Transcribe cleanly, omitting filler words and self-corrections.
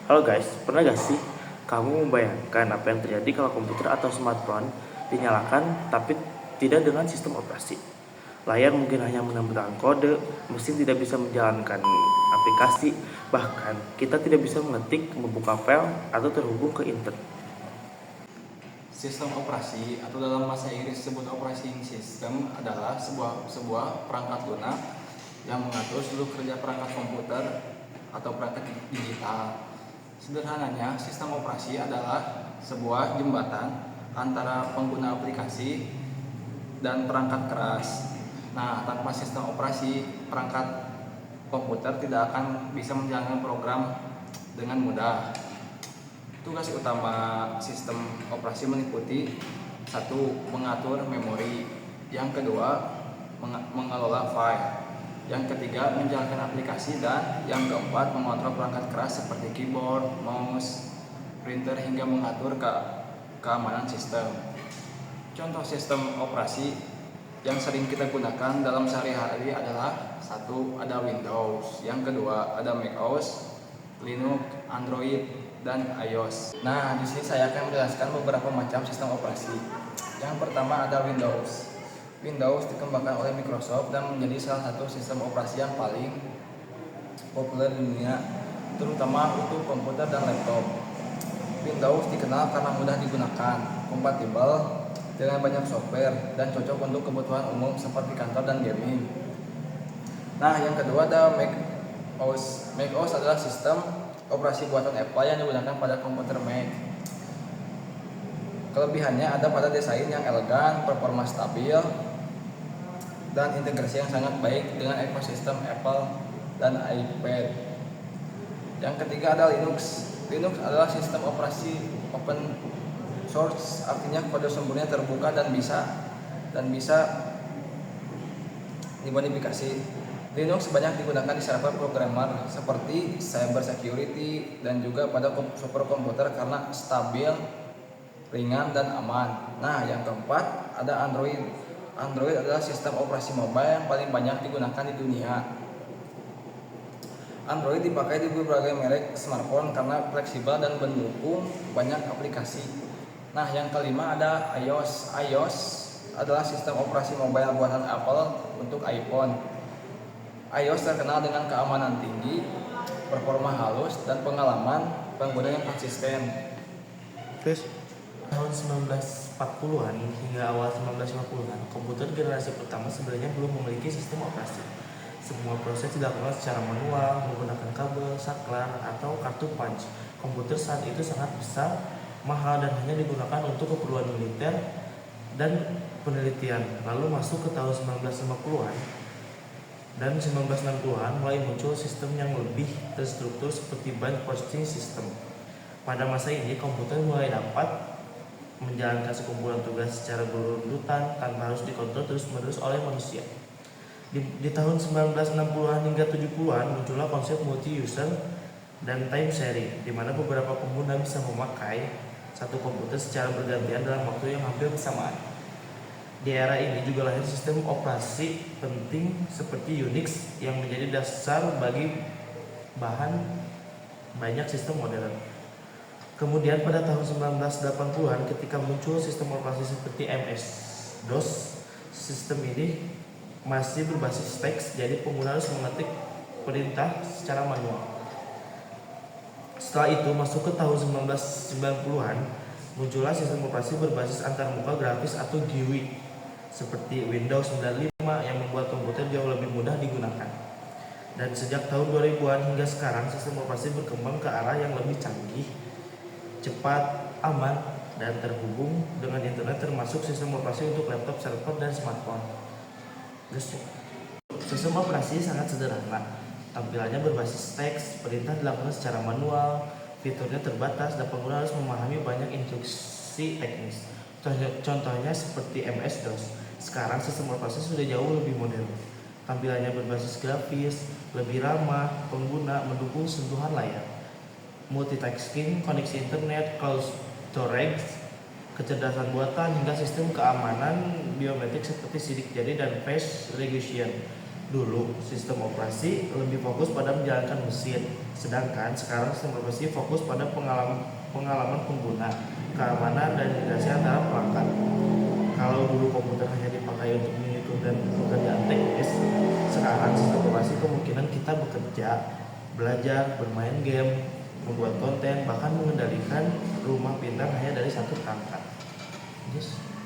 Halo guys, pernah gak sih kamu membayangkan apa yang terjadi kalau komputer atau smartphone dinyalakan tapi tidak dengan sistem operasi? Layar mungkin hanya menampilkan kode, mesin tidak bisa menjalankan aplikasi, bahkan kita tidak bisa mengetik, membuka file, atau terhubung ke internet. Sistem operasi atau dalam bahasa Inggris disebut operating system adalah sebuah perangkat lunak yang mengatur seluruh kerja perangkat komputer atau perangkat digital. Sederhananya, sistem operasi adalah sebuah jembatan antara pengguna aplikasi dan perangkat keras. Nah, tanpa sistem operasi, perangkat komputer tidak akan bisa menjalankan program dengan mudah. Tugas utama sistem operasi meliputi: satu, mengatur memori; yang kedua, mengelola file; yang ketiga, menjalankan aplikasi; dan yang keempat, mengontrol perangkat keras seperti keyboard, mouse, printer, hingga mengatur keamanan sistem. Contoh sistem operasi yang sering kita gunakan dalam sehari-hari adalah: satu, ada Windows; yang kedua, ada macOS, Linux, Android, dan iOS. Nah, di sini saya akan menjelaskan beberapa macam sistem operasi. Yang pertama ada Windows. Windows dikembangkan oleh Microsoft dan menjadi salah satu sistem operasi yang paling populer di dunia, terutama untuk komputer dan laptop. Windows dikenal karena mudah digunakan, kompatibel dengan banyak software, dan cocok untuk kebutuhan umum seperti kantor dan gaming. Nah, yang kedua ada macOS. macOS adalah sistem operasi buatan Apple yang digunakan pada komputer Mac. Kelebihannya ada pada desain yang elegan, performa stabil, dan integrasi yang sangat baik dengan ekosistem Apple dan iPad. Yang ketiga ada Linux. Linux adalah sistem operasi open source, artinya kode sumbernya terbuka dan bisa dimodifikasi. Linux banyak digunakan di server programmer seperti cyber security dan juga pada superkomputer karena stabil, ringan, dan aman. Nah, yang keempat ada Android. Android adalah sistem operasi mobile yang paling banyak digunakan di dunia. Android dipakai di berbagai merek smartphone karena fleksibel dan mendukung banyak aplikasi. Nah, yang kelima ada iOS. iOS adalah sistem operasi mobile buatan Apple untuk iPhone. iOS terkenal dengan keamanan tinggi, performa halus, dan pengalaman pengguna yang konsisten. Terus, tahun 1940-an hingga awal 1950-an, komputer generasi pertama sebenarnya belum memiliki sistem operasi. Semua proses dilakukan secara manual, menggunakan kabel, saklar, atau kartu punch. Komputer saat itu sangat besar, mahal, dan hanya digunakan untuk keperluan militer dan penelitian. Lalu masuk ke tahun 1950-an dan 1960-an mulai muncul sistem yang lebih terstruktur seperti bunch processing system. Pada masa ini, komputer mulai dapat menjalankan sekumpulan tugas secara berurutan tanpa harus dikontrol terus-menerus oleh manusia. Di tahun 1960-an hingga 70-an muncullah konsep multi-user dan time sharing, di mana beberapa pengguna bisa memakai satu komputer secara bergantian dalam waktu yang hampir bersamaan. Di era ini juga lahir sistem operasi penting seperti Unix yang menjadi dasar bagi bahan banyak sistem modern. Kemudian pada tahun 1980-an ketika muncul sistem operasi seperti MS-DOS, sistem ini masih berbasis teks, jadi pengguna harus mengetik perintah secara manual. Setelah itu masuk ke tahun 1990-an, muncullah sistem operasi berbasis antarmuka grafis atau GUI seperti Windows 95 yang membuat komputer jauh lebih mudah digunakan. Dan sejak tahun 2000-an hingga sekarang, sistem operasi berkembang ke arah yang lebih canggih, cepat, aman, dan terhubung dengan internet, termasuk sistem operasi untuk laptop, server, dan smartphone. Sistem operasi sangat sederhana. Tampilannya berbasis teks, perintah dilakukan secara manual, fiturnya terbatas, dan pengguna harus memahami banyak instruksi teknis. Contohnya seperti MS-DOS. Sekarang sistem operasi sudah jauh lebih modern. Tampilannya berbasis grafis, lebih ramah pengguna, mendukung sentuhan layar, multitasking, koneksi internet, cloud storage, kecerdasan buatan, hingga sistem keamanan biometrik seperti sidik jari dan face recognition. Dulu sistem operasi lebih fokus pada menjalankan mesin, sedangkan sekarang sistem operasi fokus pada pengalaman pengguna, keamanan dan integrasi antara perangkat. Kalau dulu komputer hanya dipakai untuk menghitung dan pekerjaan teknis, sekarang sistem operasi kemungkinan kita bekerja, belajar, bermain game, membuat konten, bahkan mengendalikan rumah pintar hanya dari satu perangkat. Yes.